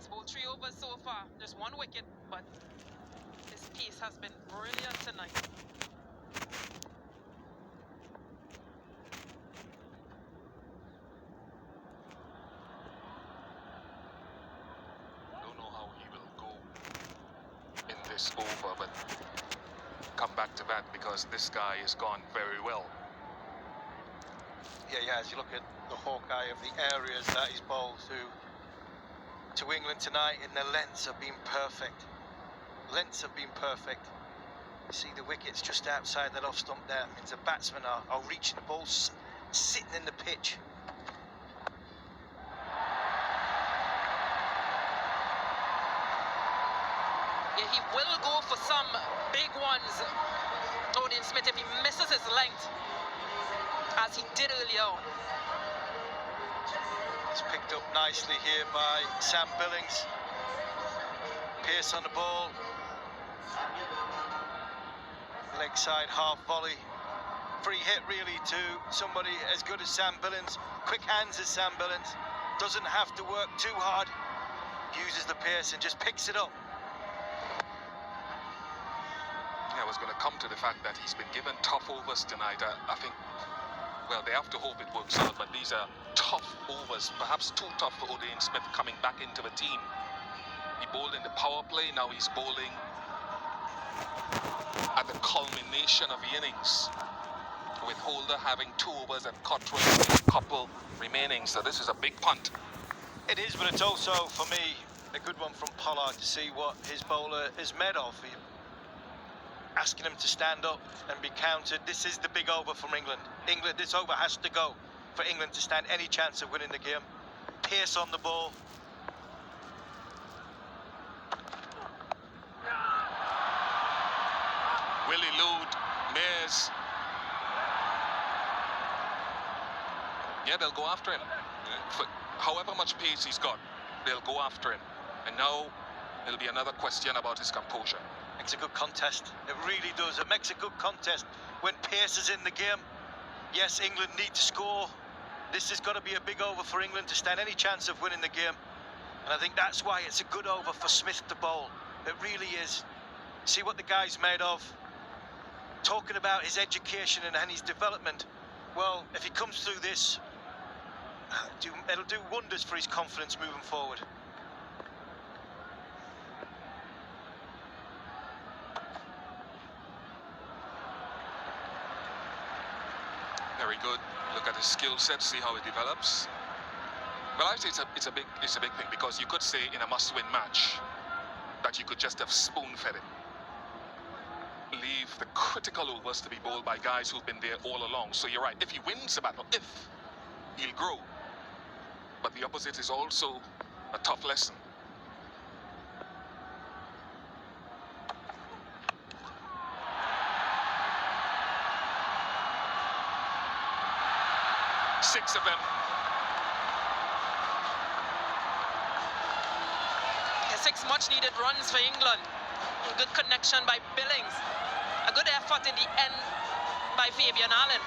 Bowled 3 overs so far, just 1 wicket, but his pace has been brilliant tonight. Don't know how he will go in this over, but come back to that because this guy has gone very well. Yeah, as you look at the Hawkeye of the areas that he's bowled to England tonight, and the lengths have been perfect. Lengths have been perfect. You see the wickets just outside that off stump there. It means the batsmen are reaching the ball, sitting in the pitch. Yeah, he will go for some big ones, Odin Smith, if he misses his length, as he did earlier on. It's picked up nicely here by Sam Billings. Pearce on the ball. Leg side half volley. Free hit really to somebody as good as Sam Billings. Quick hands as Sam Billings. Doesn't have to work too hard. Uses the pace and just picks it up. I was going to come to the fact that he's been given tough overs tonight. I think, well, they have to hope it works out, but these are tough overs, perhaps too tough for Odin Smith coming back into the team. He bowled in the power play, now he's bowling at the culmination of the innings, with Holder having 2 overs and Cottrell having a couple remaining, so this is a big punt. It is, but it's also, for me, a good one from Pollard to see what his bowler is made of. Asking him to stand up and be counted. This is the big over from England. This over has to go for England to stand any chance of winning the game. Pearce on the ball. Willie Lude, Mears. Yeah, they'll go after him. For however much pace he's got, they'll go after him. And now there'll be another question about his composure. Makes a good contest. It really does. It makes a good contest when Pearce is in the game. Yes, England need to score. This has got to be a big over for England to stand any chance of winning the game. And I think that's why it's a good over for Smith to bowl. It really is. See what the guy's made of. Talking about his education and his development. Well, if he comes through this, it'll do wonders for his confidence moving forward. Very good. Look at his skill set, see how it develops. Well, I say it's a big thing, because you could say in a must-win match that you could just have spoon-fed him. Leave the critical overs to be bowled by guys who've been there all along. So you're right, if he wins the battle, he'll grow. But the opposite is also a tough lesson. Six of them. Yeah, 6 much-needed runs for England. Good connection by Billings. A good effort in the end by Fabian Allen.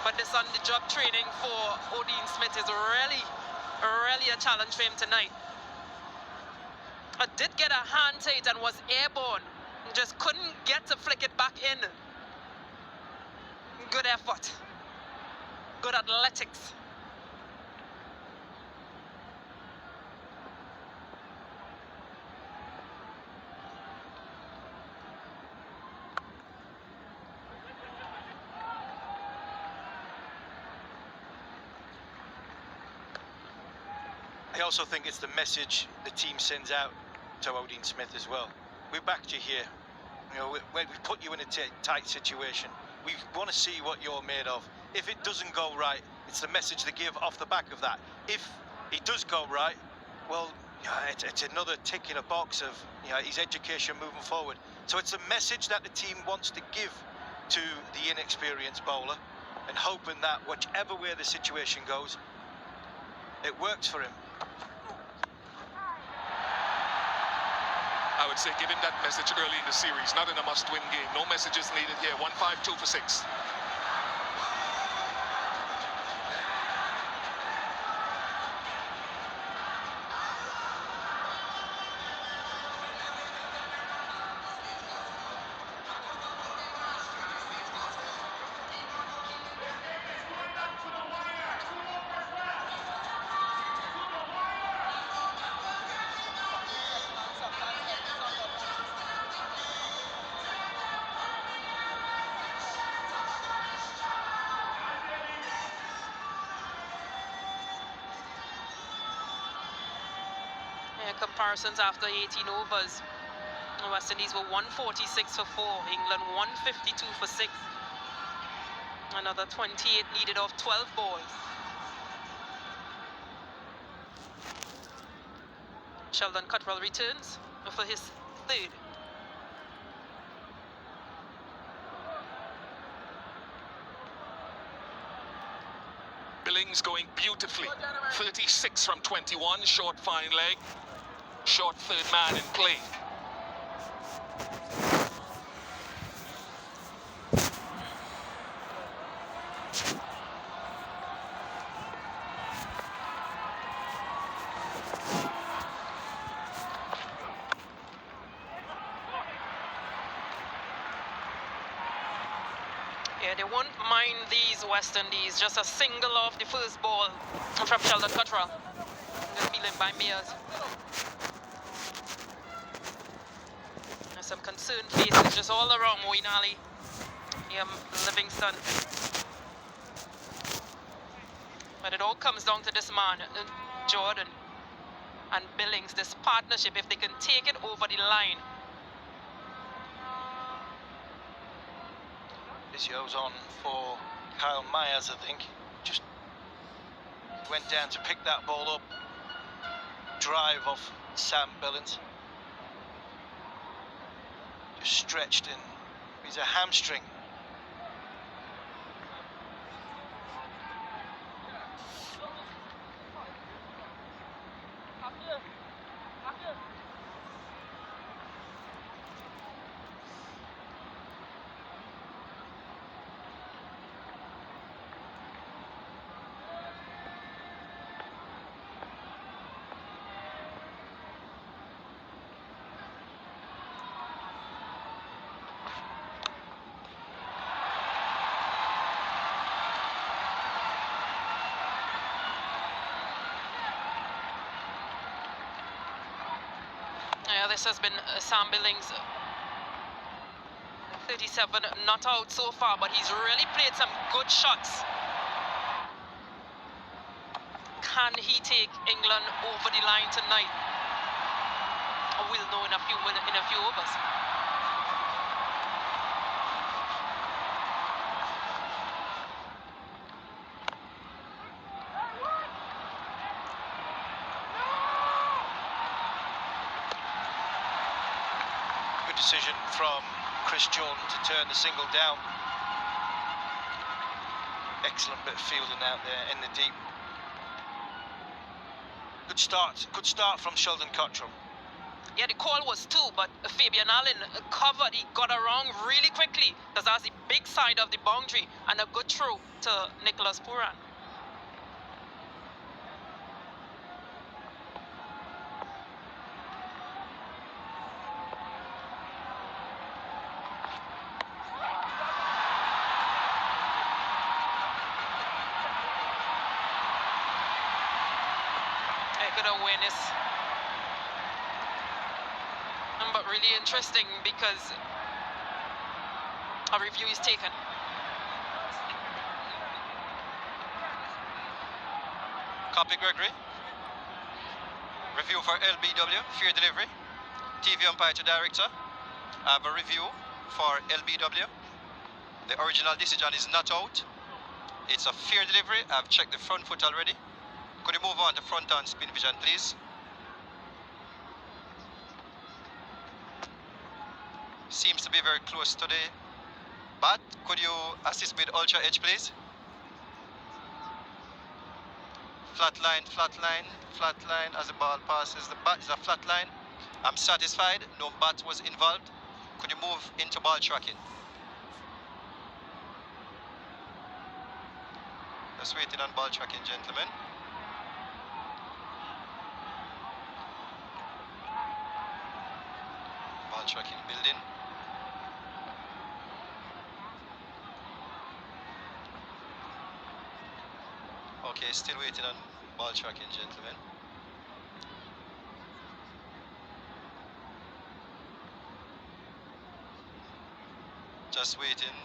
But this on-the-job training for Odin Smith is really a challenge for him tonight. Did get a hand to it and was airborne. Just couldn't get to flick it back in. Good effort. Good athletics. I also think it's the message the team sends out to Odin Smith as well. We backed you here. You know, we put you in a tight situation. We want to see what you're made of. If it doesn't go right, it's the message they give off the back of that. If it does go right, well, it's another tick in a box of his education moving forward. So it's a message that the team wants to give to the inexperienced bowler, and hoping that whichever way the situation goes, it works for him. I would say give him that message early in the series, not in a must-win game. No messages needed here. 1-5-2 for 6. Comparisons after 18 overs. West Indies were 146 for 4, England 152 for 6. Another 28 needed off 12 balls. Sheldon Cutwell returns for his third. Billings going beautifully. 36 from 21, short fine leg. Short third man in play. Yeah, they won't mind these West Indies. Just a single off the first ball from Sheldon Cottrell. Good feeling by Mears. There's some concerned faces just all around Moeen Ali. Livingston. But it all comes down to this man, Jordan and Billings, this partnership, if they can take it over the line. This goes on for Kyle Myers, I think. Just went down to pick that ball up. Drive off Sam Billings. Just stretched in. He's a hamstring. Yeah, this has been Sam Billings, 37, not out so far, but he's really played some good shots. Can he take England over the line tonight? We'll know in a few overs. Decision from Chris Jordan to turn the single down. Excellent bit of fielding out there in the deep. Good start from Sheldon Cottrell. Yeah, the call was 2, but Fabian Allen covered. He got around really quickly because that's the big side of the boundary, and a good throw to Nicholas Pooran. Good awareness, but really interesting because a review is taken. Copy, Gregory. Review for LBW, fair delivery. TV umpire to director. I have a review for LBW. The original decision is not out. It's a fair delivery. I've checked the front foot already. Could you move on to front on spin vision, please? Seems to be very close to the bat. Could you assist with ultra edge, please? Flat line, flat line, flat line as the ball passes. The bat is a flat line. I'm satisfied. No bat was involved. Could you move into ball tracking? Just waiting on ball tracking, gentlemen. Ball tracking building. Okay, still waiting on ball tracking, gentlemen. Just waiting,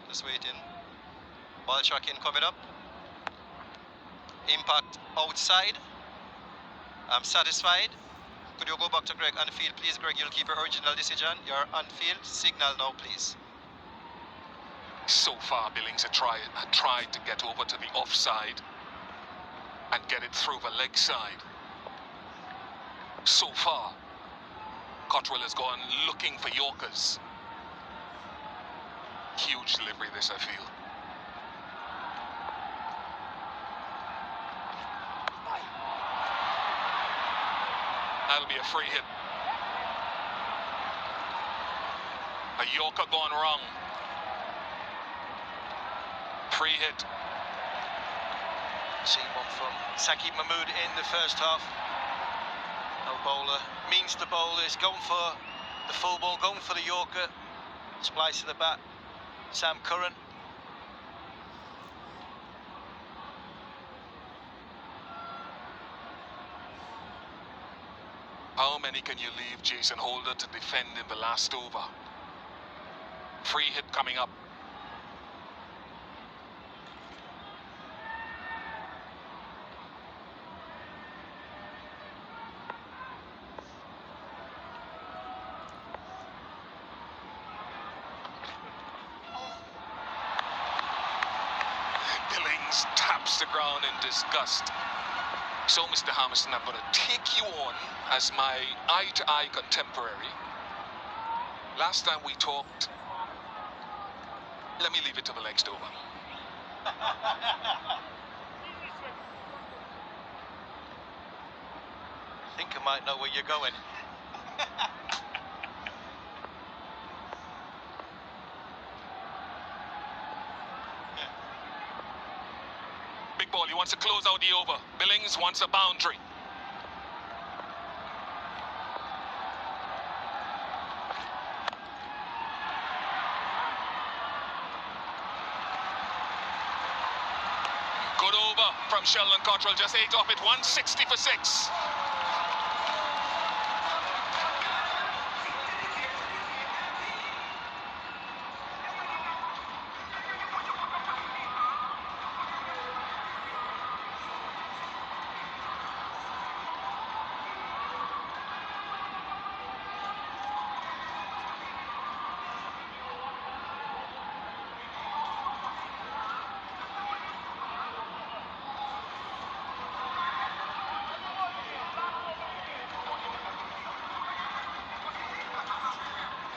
just waiting. Ball tracking coming up. Impact outside. I'm satisfied. Could you go back to Greg on field, please? Greg, you'll keep your original decision. You're on field. Signal now, please. So far, Billings had tried to get over to the offside and get it through the leg side. So far, Cottrell has gone looking for Yorkers. Huge delivery this, I feel. That'll be a free hit. A Yorker gone wrong. Free hit. Seen one from Saki Mahmood in the first half. No bowler. Means the bowler is going for the full ball, going for the Yorker. Splice to the bat. Sam Curran. How many can you leave Jason Holder to defend in the last over? Free hit coming up. Billings taps the ground in disgust. So, Mr. Hamilton, I'm going to take you on as my eye-to-eye contemporary. Last time we talked, let me leave it to the next over. I think I might know where you're going. Big ball, he wants to close out the over. Billings wants a boundary. Good over from Sheldon Cottrell, just 8 off it, 160 for 6.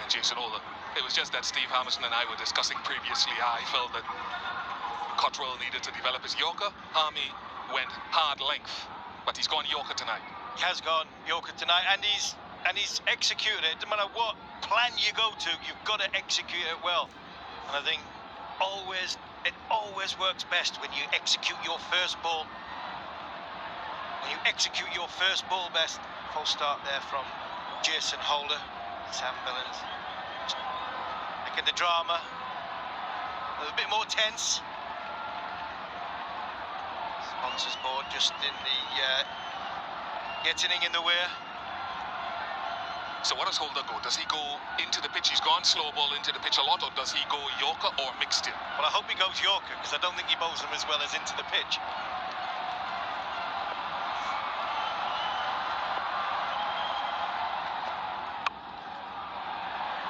Jason Holder. It was just that Steve Hamilton and I were discussing previously. I felt that Cottrell needed to develop his Yorker. Harmy went hard length, but he's gone Yorker tonight. He has gone Yorker tonight, and he's executed it. No matter what plan you go to, you've got to execute it well. And I think it always works best when you execute your first ball. When you execute your first ball best. Full start there from Jason Holder. Sam Billings. Making the drama a little bit more tense. Sponsors board just in the getting in the way. So what does Holder go? Does he go into the pitch? He's gone slow ball into the pitch a lot, or does he go Yorker or mixed in? Well, I hope he goes Yorker, because I don't think he bowls them as well as into the pitch.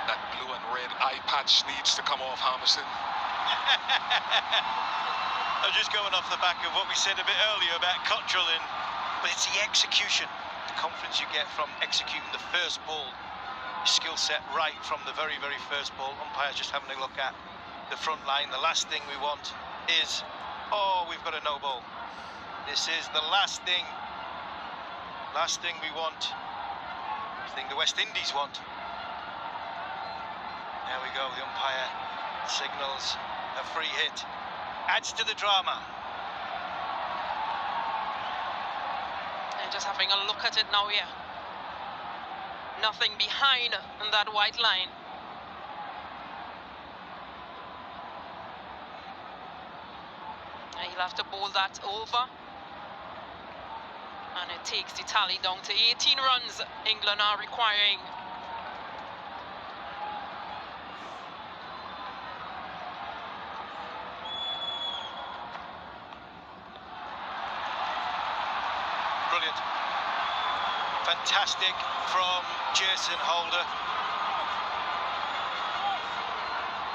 That blue and red eye patch needs to come off Harmison. I'm just going off the back of what we said a bit earlier about Cottrell, but it's the execution, the confidence you get from executing the first ball, skill set right from the very, very first ball. Umpire's just having a look at the front line. The last thing we want is, oh, we've got a no ball. This is the last thing we want. The thing the West Indies want. There we go, the umpire signals a free hit. Adds to the drama. And just having a look at it now, yeah. Nothing behind that white line. And he'll have to bowl that over. And it takes the tally down to 18 runs England are requiring. Fantastic from Jason Holder.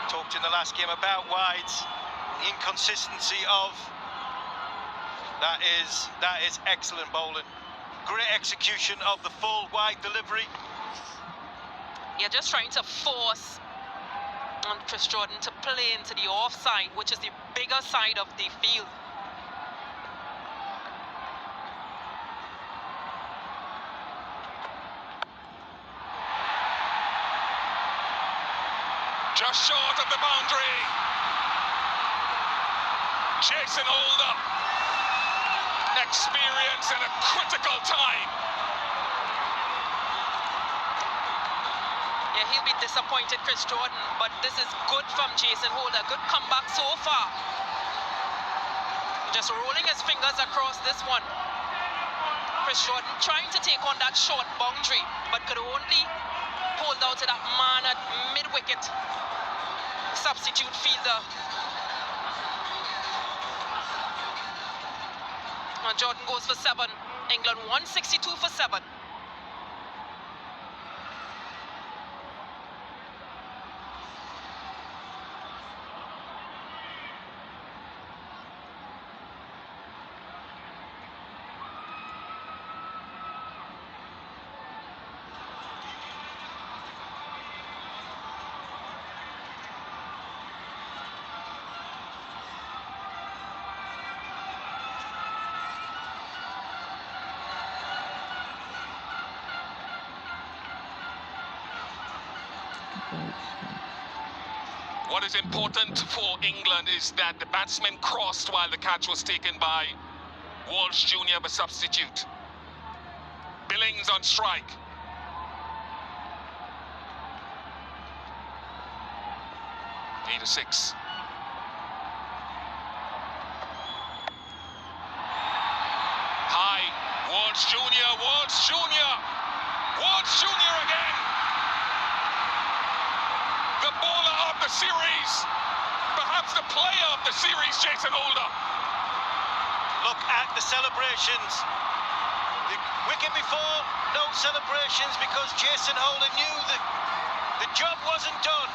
Talked in the last game about wides, the inconsistency of that is excellent bowling. Great execution of the full wide delivery. You're just trying to force Chris Jordan to play into the offside, which is the bigger side of the field. Just short of the boundary. Jason Holder. Experience in a critical time. Yeah, he'll be disappointed, Chris Jordan, but this is good from Jason Holder. Good comeback so far. Just rolling his fingers across this one. Chris Jordan trying to take on that short boundary, but could only hold out to that man at mid-wicket. Substitute fielder. Jordan goes for 7. England 162 for 7. What is important for England is that the batsman crossed while the catch was taken by Walsh Jr. the substitute. Billings on strike. Need a 6. High. Walsh Jr. Walsh Jr. Walsh Jr. again. The bowler of the series, perhaps the player of the series, Jason Holder. Look at the celebrations. The wicket before, no celebrations because Jason Holder knew that the job wasn't done.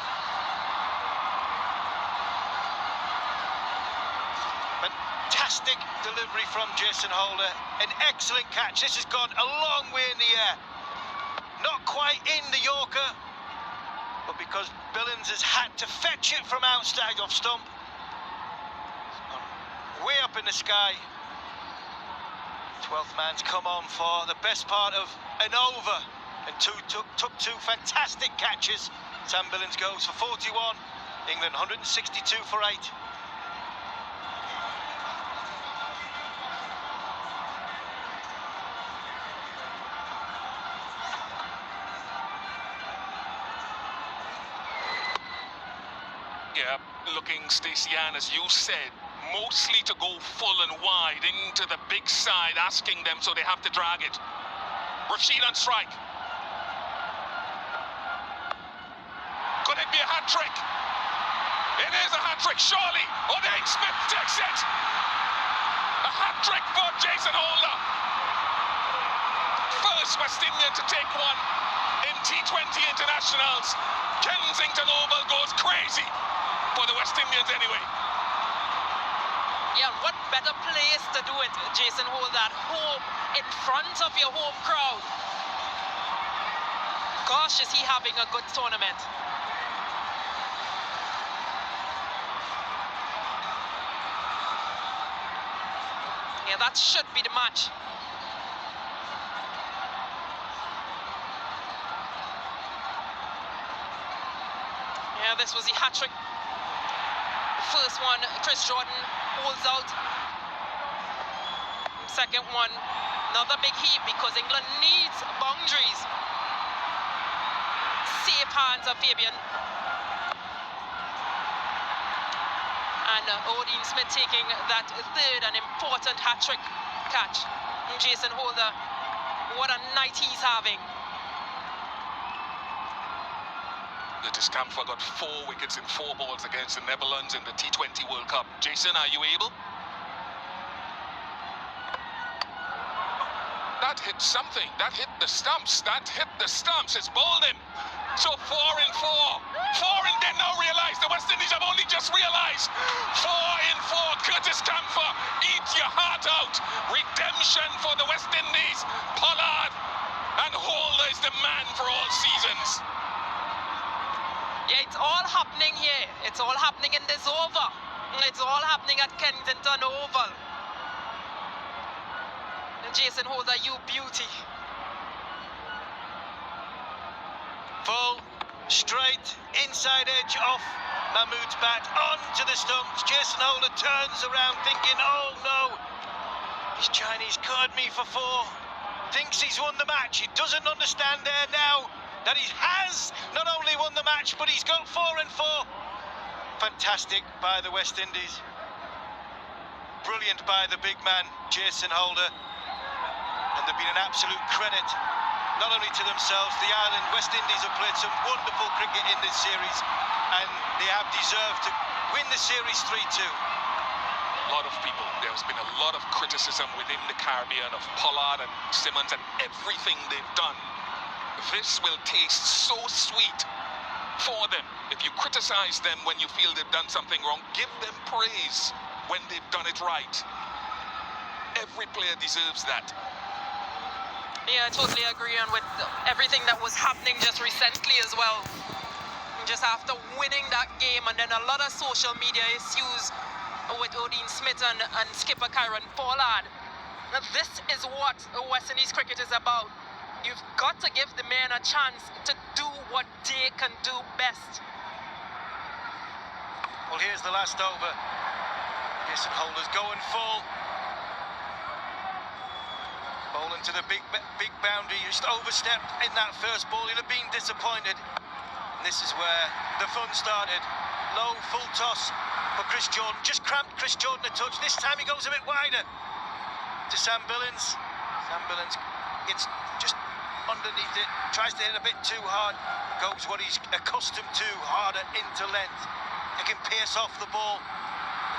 Fantastic delivery from Jason Holder. An excellent catch. This has gone a long way in the air. Not quite in the Yorker, but because Billings has had to fetch it from outside off stump, way up in the sky. 12th man's come on for the best part of an over, and took two fantastic catches. Sam Billings goes for 41, England 162 for 8. Yeah, looking, Stacey-Ann, as you said, mostly to go full and wide into the big side, asking them so they have to drag it. Rashid on strike. Could it be a hat-trick? It is a hat-trick, surely. O'Dane Smith takes it. A hat-trick for Jason Holder. First West Indian to take one in T20 internationals. Kensington Oval goes crazy. For the West Indians anyway. Yeah, what better place to do it, Jason Holder, at home, in front of your home crowd. Gosh, is he having a good tournament. Yeah, that should be the match. Yeah, this was the hat-trick. First one, Chris Jordan holds out. Second one, another big heave because England needs boundaries. Safe hands of Fabian. And O'Dane Smith taking that third and important hat-trick catch. And Jason Holder, what a night he's having. The Discamphor got 4 wickets in 4 balls against the Netherlands in the T20 World Cup. Jason, are you able? That hit something. That hit the stumps. That hit the stumps. It's bowled him. So 4 in 4. 4 and they now realize. The West Indies have only just realized. 4 in 4. Curtis Camphor, eat your heart out. Redemption for the West Indies. Pollard and Holder is the man for all seasons. Yeah, it's all happening here. It's all happening in this over. It's all happening at Kensington Oval. And Jason Holder, you beauty. Full, straight, inside edge off Mahmood's bat, onto the stumps. Jason Holder turns around thinking, oh no, this Chinese caught me for 4. Thinks he's won the match. He doesn't understand there now that he has not only won the match, but he's got 4 and 4. Fantastic by the West Indies. Brilliant by the big man, Jason Holder. And they've been an absolute credit, not only to themselves, the island. West Indies have played some wonderful cricket in this series, and they have deserved to win the series 3-2. A lot of people, there's been a lot of criticism within the Caribbean of Pollard and Simmons and everything they've done. This will taste so sweet for them. If you criticize them when you feel they've done something wrong, give them praise when they've done it right. Every player deserves that. Yeah, I totally agree, and with everything that was happening just recently as well. Just after winning that game, and then a lot of social media issues with Odin Smith and skipper Kyron Pollard. Now, this is what West Indies cricket is about. You've got to give the men a chance to do what they can do best. Well, here's the last over. Jason Holder's going full. Bowling to the big boundary. He just overstepped in that first ball. He'd have been disappointed. And this is where the fun started. Low, full toss for Chris Jordan. Just cramped Chris Jordan a touch. This time he goes a bit wider to Sam Billings. Sam Billings gets just underneath it. Tries to hit a bit too hard. Goes what he's accustomed to, harder into length. He can pierce off the ball.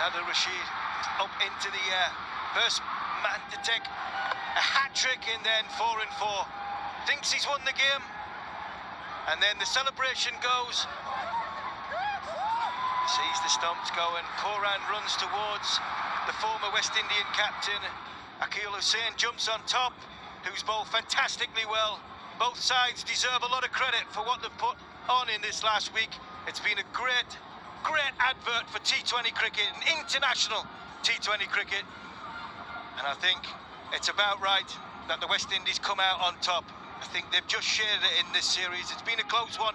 Nader Rashid up into the air. First man to take a hat-trick, and then 4 and 4. Thinks he's won the game. And then the celebration goes. Sees the stumps going. Koran runs towards the former West Indian captain. Akil Hussain jumps on top, who's bowled fantastically well. Both sides deserve a lot of credit for what they've put on in this last week. It's been a great advert for T20 cricket, and international T20 cricket. And I think it's about right that the West Indies come out on top. I think they've just shared it in this series. It's been a close one.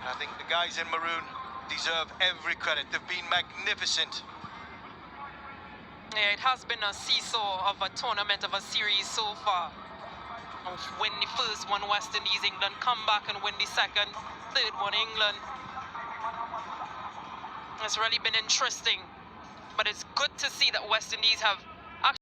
And I think the guys in maroon deserve every credit. They've been magnificent. Yeah, it has been a seesaw of a tournament, of a series so far. Win the first one, West Indies, England. Come back and win the second. Third one, England. It's really been interesting. But it's good to see that West Indies have